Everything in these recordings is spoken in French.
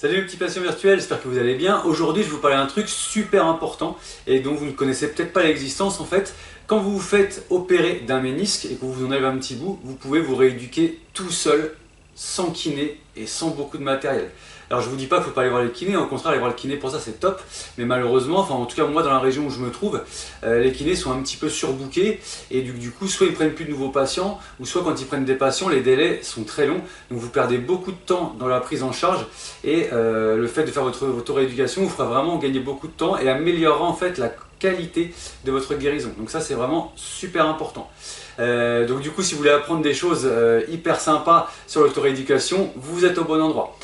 Salut les petits patients virtuels, j'espère que vous allez bien. Aujourd'hui je vais vous parler d'un truc super important et dont vous ne connaissez peut-être pas l'existence en fait. Quand vous vous faites opérer d'un ménisque et que vous vous enlevez un petit bout, vous pouvez vous rééduquer tout seul, sans kiné et sans beaucoup de matériel. Alors je vous dis pas qu'il ne faut pas aller voir les kinés, au contraire aller voir le kiné pour ça c'est top, mais malheureusement, enfin en tout cas moi dans la région où je me trouve, les kinés sont un petit peu surbookés et du coup soit ils prennent plus de nouveaux patients, ou soit quand ils prennent des patients les délais sont très longs, donc vous perdez beaucoup de temps dans la prise en charge et le fait de faire votre rééducation vous fera vraiment gagner beaucoup de temps et améliorera en fait la qualité de votre guérison. Donc ça c'est vraiment super important. Donc du coup si vous voulez apprendre des choses hyper sympas sur l'auto-rééducation, vous êtes au bon endroit.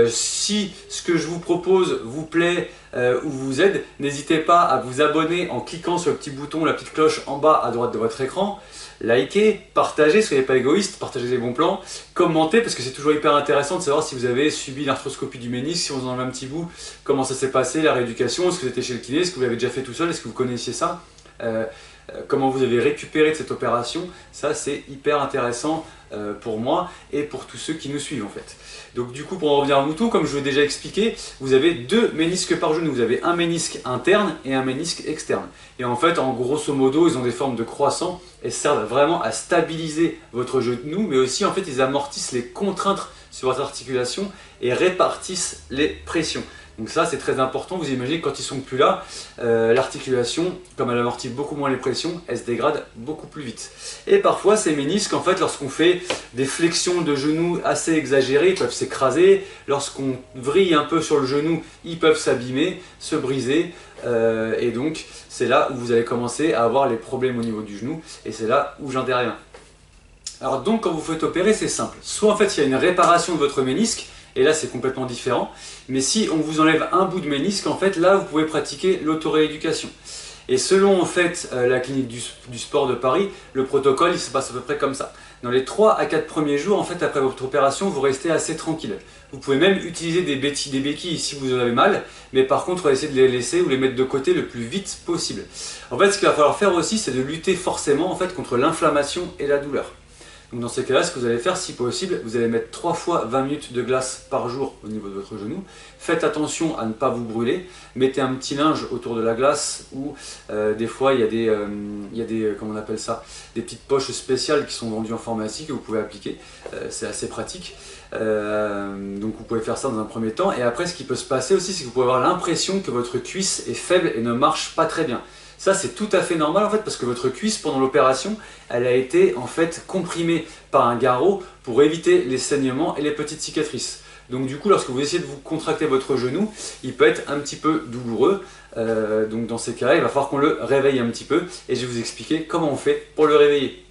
Si ce que je vous propose vous plaît ou vous aide, n'hésitez pas à vous abonner en cliquant sur le petit bouton, la petite cloche en bas à droite de votre écran. Likez, partagez, soyez pas égoïste, partagez les bons plans, commentez parce que c'est toujours hyper intéressant de savoir si vous avez subi l'arthroscopie du ménisque, si on en enlève un petit bout, comment ça s'est passé, la rééducation, est-ce que vous étiez chez le kiné, est-ce que vous l'avez déjà fait tout seul, est-ce que vous connaissiez ça, comment vous avez récupéré de cette opération. Ça c'est hyper intéressant pour moi et pour tous ceux qui nous suivent en fait. Donc du coup pour en revenir à Mouton, comme je vous l'ai déjà expliqué, vous avez deux ménisques par genou. Vous avez un ménisque interne et un ménisque externe. Et en fait, en grosso modo, ils ont des formes de croissant et servent vraiment à stabiliser votre genou, mais aussi en fait ils amortissent les contraintes sur votre articulation et répartissent les pressions. Donc ça c'est très important, vous imaginez que quand ils sont plus là, l'articulation, comme elle amortit beaucoup moins les pressions, elle se dégrade beaucoup plus vite. Et parfois ces ménisques, en fait, lorsqu'on fait des flexions de genoux assez exagérées, ils peuvent s'écraser. Lorsqu'on vrille un peu sur le genou, ils peuvent s'abîmer, se briser. Et donc c'est là où vous allez commencer à avoir les problèmes au niveau du genou et c'est là où j'interviens. Alors donc quand vous faites opérer, c'est simple. Soit en fait il y a une réparation de votre ménisque, et là c'est complètement différent. Mais si on vous enlève un bout de ménisque, en fait là vous pouvez pratiquer l'autorééducation. Et selon en fait la clinique du sport de Paris, le protocole il se passe à peu près comme ça. Dans les 3 à 4 premiers jours, en fait après votre opération, vous restez assez tranquille. Vous pouvez même utiliser des béquilles si vous en avez mal, mais par contre essayez de les laisser ou les mettre de côté le plus vite possible. En fait ce qu'il va falloir faire aussi, c'est de lutter forcément en fait contre l'inflammation et la douleur. Donc dans ces cas-là, ce que vous allez faire, si possible, vous allez mettre 3 fois 20 minutes de glace par jour au niveau de votre genou. Faites attention à ne pas vous brûler. Mettez un petit linge autour de la glace ou des fois il y a des comment on appelle ça, des petites poches spéciales qui sont vendues en pharmacie que vous pouvez appliquer. C'est assez pratique. Donc vous pouvez faire ça dans un premier temps. Et après, ce qui peut se passer aussi, c'est que vous pouvez avoir l'impression que votre cuisse est faible et ne marche pas très bien. Ça c'est tout à fait normal en fait parce que votre cuisse pendant l'opération elle a été en fait comprimée par un garrot pour éviter les saignements et les petites cicatrices. Donc du coup lorsque vous essayez de vous contracter votre genou, il peut être un petit peu douloureux. Donc dans ces cas-là il va falloir qu'on le réveille un petit peu et je vais vous expliquer comment on fait pour le réveiller.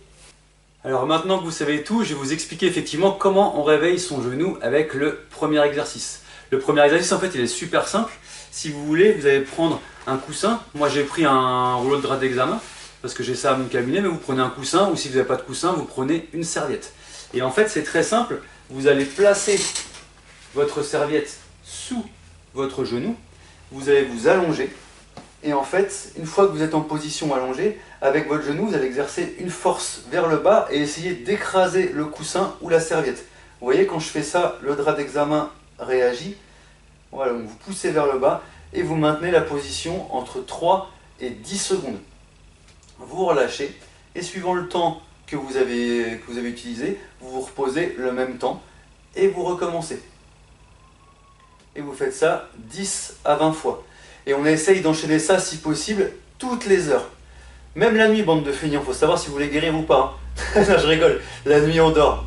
Alors maintenant que vous savez tout, je vais vous expliquer effectivement comment on réveille son genou avec le premier exercice. Le premier exercice en fait il est super simple. Si vous voulez, vous allez prendre un coussin. Moi j'ai pris un rouleau de drap d'examen parce que j'ai ça à mon cabinet, mais vous prenez un coussin ou si vous n'avez pas de coussin, vous prenez une serviette. Et en fait c'est très simple, vous allez placer votre serviette sous votre genou, vous allez vous allonger et en fait une fois que vous êtes en position allongée, avec votre genou vous allez exercer une force vers le bas et essayer d'écraser le coussin ou la serviette. Vous voyez quand je fais ça, le drap d'examen réagit. Voilà, donc vous poussez vers le bas et vous maintenez la position entre 3 et 10 secondes. Vous relâchez et suivant le temps que vous avez utilisé, vous vous reposez le même temps et vous recommencez. Et vous faites ça 10 à 20 fois. Et on essaye d'enchaîner ça si possible toutes les heures. Même la nuit, bande de feignants, il faut savoir si vous voulez guérir ou pas. Non, je rigole, la nuit on dort.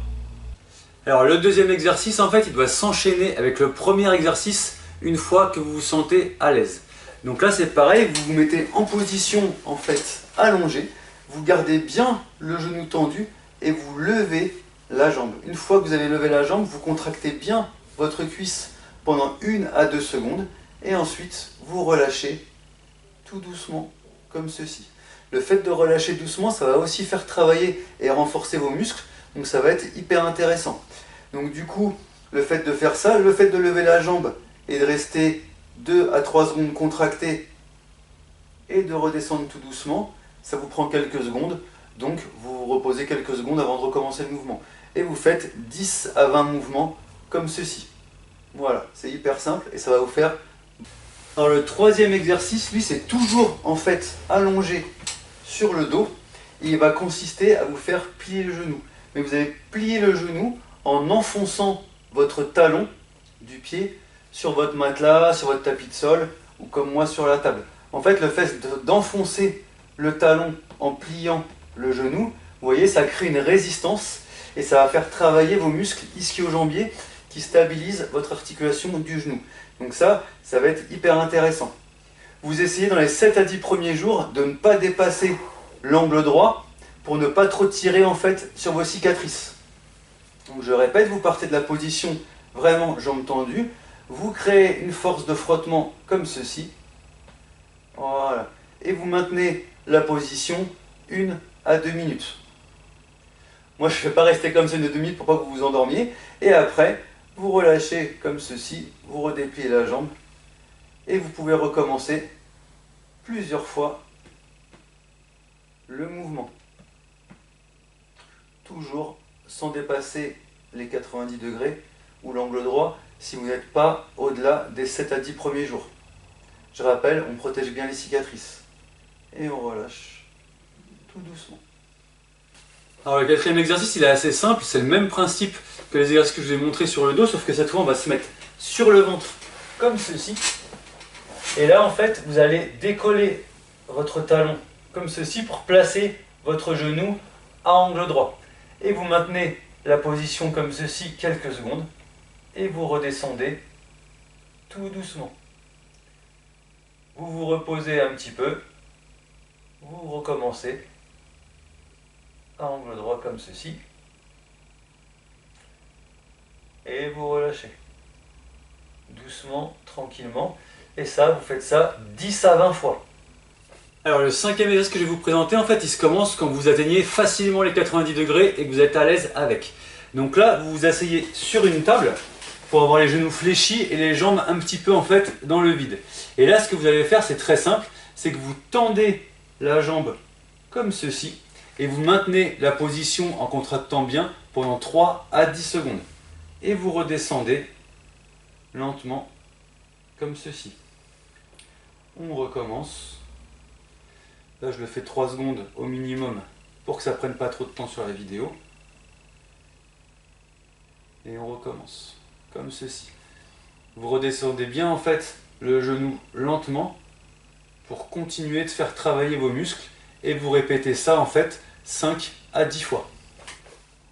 Alors le deuxième exercice en fait il doit s'enchaîner avec le premier exercice une fois que vous vous sentez à l'aise. Donc là c'est pareil, vous vous mettez en position en fait allongée, vous gardez bien le genou tendu et vous levez la jambe. Une fois que vous avez levé la jambe, vous contractez bien votre cuisse pendant 1 à 2 secondes et ensuite vous relâchez tout doucement comme ceci. Le fait de relâcher doucement, ça va aussi faire travailler et renforcer vos muscles. Donc ça va être hyper intéressant. Donc du coup, le fait de faire ça, le fait de lever la jambe et de rester 2 à 3 secondes contracté et de redescendre tout doucement, ça vous prend quelques secondes. Donc vous vous reposez quelques secondes avant de recommencer le mouvement. Et vous faites 10 à 20 mouvements comme ceci. Voilà, c'est hyper simple et ça va vous faire... Alors le troisième exercice, lui, c'est toujours en fait allongé sur le dos. Et il va consister à vous faire plier le genou. Mais vous allez plier le genou en enfonçant votre talon du pied sur votre matelas, sur votre tapis de sol ou comme moi sur la table. En fait, le fait d'enfoncer le talon en pliant le genou, vous voyez, ça crée une résistance et ça va faire travailler vos muscles ischio-jambiers qui stabilisent votre articulation du genou. Donc ça va être hyper intéressant. Vous essayez dans les 7 à 10 premiers jours de ne pas dépasser l'angle droit pour ne pas trop tirer en fait sur vos cicatrices. Donc je répète, vous partez de la position vraiment jambes tendues, vous créez une force de frottement comme ceci. Voilà. Et vous maintenez la position 1 à 2 minutes. Moi je ne vais pas rester comme ça une 2 minutes pour pas que vous vous endormiez. Et après, vous relâchez comme ceci, vous redépliez la jambe et vous pouvez recommencer plusieurs fois le mouvement. Toujours sans dépasser les 90 degrés ou l'angle droit si vous n'êtes pas au-delà des 7 à 10 premiers jours. Je rappelle, on protège bien les cicatrices. Et on relâche tout doucement. Alors le quatrième exercice, il est assez simple, c'est le même principe que les exercices que je vous ai montrés sur le dos, sauf que cette fois on va se mettre sur le ventre comme ceci. Et là en fait, vous allez décoller votre talon comme ceci pour placer votre genou à angle droit. Et vous maintenez la position comme ceci quelques secondes et vous redescendez tout doucement. Vous vous reposez un petit peu, vous recommencez à angle droit comme ceci et vous relâchez doucement, tranquillement, et ça, vous faites ça 10 à 20 fois. Alors le cinquième exercice que je vais vous présenter, en fait, il se commence quand vous atteignez facilement les 90 degrés et que vous êtes à l'aise avec. Donc là, vous vous asseyez sur une table pour avoir les genoux fléchis et les jambes un petit peu en fait dans le vide. Et là, ce que vous allez faire, c'est très simple, c'est que vous tendez la jambe comme ceci et vous maintenez la position en contractant bien pendant 3 à 10 secondes. Et vous redescendez lentement comme ceci. On recommence. Là, je le fais 3 secondes au minimum pour que ça ne prenne pas trop de temps sur la vidéo. Et on recommence comme ceci. Vous redescendez bien en fait le genou lentement pour continuer de faire travailler vos muscles et vous répétez ça en fait 5 à 10 fois.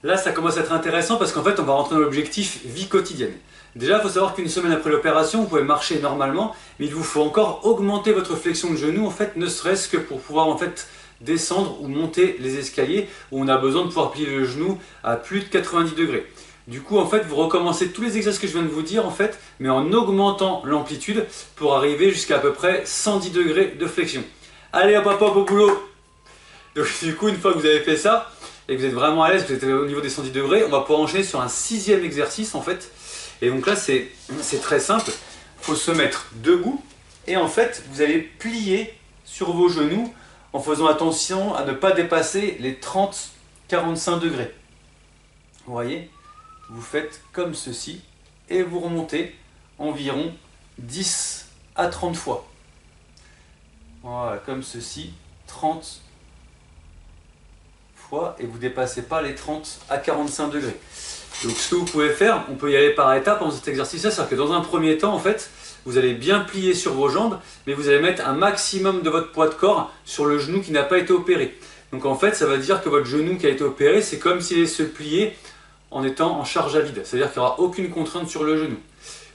Là, ça commence à être intéressant parce qu'en fait, on va rentrer dans l'objectif vie quotidienne. Déjà, il faut savoir qu'une semaine après l'opération, vous pouvez marcher normalement, mais il vous faut encore augmenter votre flexion de genou, en fait, ne serait-ce que pour pouvoir en fait descendre ou monter les escaliers où on a besoin de pouvoir plier le genou à plus de 90 degrés. Du coup, en fait, vous recommencez tous les exercices que je viens de vous dire, en fait, mais en augmentant l'amplitude pour arriver jusqu'à peu près 110 degrés de flexion. Allez, hop, hop, hop, au boulot! Donc, du coup, une fois que vous avez fait ça, et que vous êtes vraiment à l'aise, que vous êtes au niveau des 110 degrés, on va pouvoir enchaîner sur un sixième exercice, en fait. Et donc là, c'est très simple. Il faut se mettre debout, et en fait, vous allez plier sur vos genoux en faisant attention à ne pas dépasser les 30-45 degrés. Vous voyez? Vous faites comme ceci et vous remontez environ 10 à 30 fois. Voilà, comme ceci, 30 fois et vous ne dépassez pas les 30 à 45 degrés. Donc ce que vous pouvez faire, on peut y aller par étapes dans cet exercice-là, c'est-à-dire que dans un premier temps, en fait, vous allez bien plier sur vos jambes, mais vous allez mettre un maximum de votre poids de corps sur le genou qui n'a pas été opéré. Donc en fait, ça va dire que votre genou qui a été opéré, c'est comme s'il allait se plier en étant en charge à vide, c'est-à-dire qu'il n'y aura aucune contrainte sur le genou.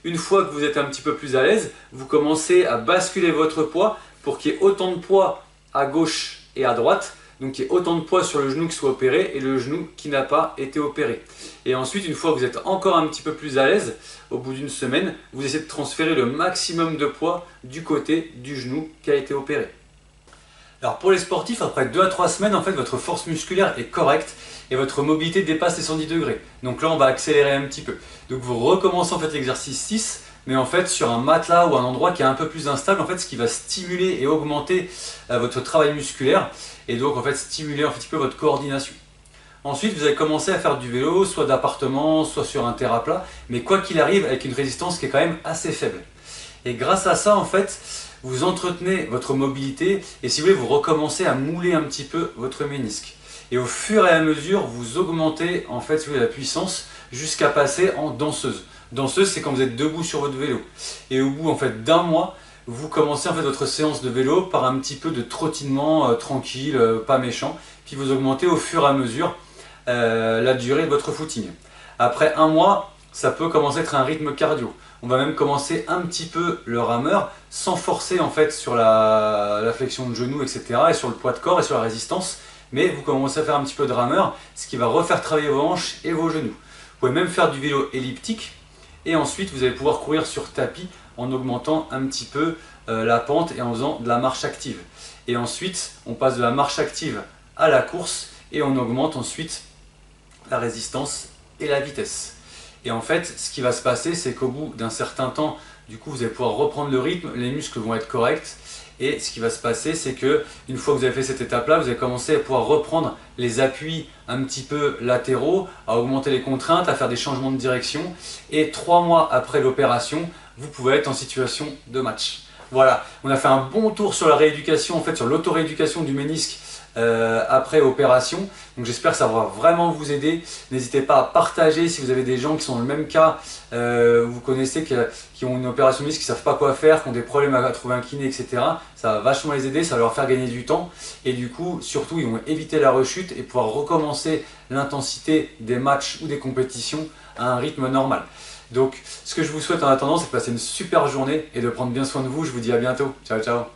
Une fois que vous êtes un petit peu plus à l'aise, vous commencez à basculer votre poids pour qu'il y ait autant de poids à gauche et à droite, donc il y ait autant de poids sur le genou qui soit opéré et le genou qui n'a pas été opéré. Et ensuite, une fois que vous êtes encore un petit peu plus à l'aise, au bout d'une semaine, vous essayez de transférer le maximum de poids du côté du genou qui a été opéré. Alors pour les sportifs, après 2 à 3 semaines, en fait, votre force musculaire est correcte et votre mobilité dépasse les 110 degrés. Donc là, on va accélérer un petit peu. Donc vous recommencez en fait l'exercice 6, mais en fait sur un matelas ou un endroit qui est un peu plus instable, en fait, ce qui va stimuler et augmenter votre travail musculaire et donc en fait stimuler un petit peu votre coordination. Ensuite, vous allez commencer à faire du vélo, soit d'appartement, soit sur un terrain plat, mais quoi qu'il arrive, avec une résistance qui est quand même assez faible. Et grâce à ça, en fait, vous entretenez votre mobilité et si vous voulez, vous recommencez à mouler un petit peu votre ménisque. Et au fur et à mesure, vous augmentez en fait si vous voulez, la puissance jusqu'à passer en danseuse. Danseuse, c'est quand vous êtes debout sur votre vélo. Et au bout en fait d'un mois, vous commencez en fait votre séance de vélo par un petit peu de trottinement tranquille, pas méchant. Puis vous augmentez au fur et à mesure la durée de votre footing. Après un mois, ça peut commencer à être un rythme cardio. On va même commencer un petit peu le rameur sans forcer en fait sur la flexion de genou, etc. et sur le poids de corps et sur la résistance. Mais vous commencez à faire un petit peu de rameur, ce qui va refaire travailler vos hanches et vos genoux. Vous pouvez même faire du vélo elliptique et ensuite vous allez pouvoir courir sur tapis en augmentant un petit peu la pente et en faisant de la marche active. Et ensuite, on passe de la marche active à la course et on augmente ensuite la résistance et la vitesse. Et en fait, ce qui va se passer, c'est qu'au bout d'un certain temps, du coup, vous allez pouvoir reprendre le rythme, les muscles vont être corrects. Et ce qui va se passer, c'est que une fois que vous avez fait cette étape-là, vous allez commencer à pouvoir reprendre les appuis un petit peu latéraux, à augmenter les contraintes, à faire des changements de direction. Et 3 mois après l'opération, vous pouvez être en situation de match. Voilà, on a fait un bon tour sur la rééducation, en fait, sur l'auto-rééducation du ménisque après opération. Donc j'espère que ça va vraiment vous aider. N'hésitez pas à partager si vous avez des gens qui sont dans le même cas, vous connaissez, qui ont une opération de ménisque, qui ne savent pas quoi faire, qui ont des problèmes à trouver un kiné, etc. Ça va vachement les aider, ça va leur faire gagner du temps. Et du coup, surtout, ils vont éviter la rechute et pouvoir recommencer l'intensité des matchs ou des compétitions à un rythme normal. Donc ce que je vous souhaite en attendant, c'est de passer une super journée et de prendre bien soin de vous. Je vous dis à bientôt. Ciao, ciao.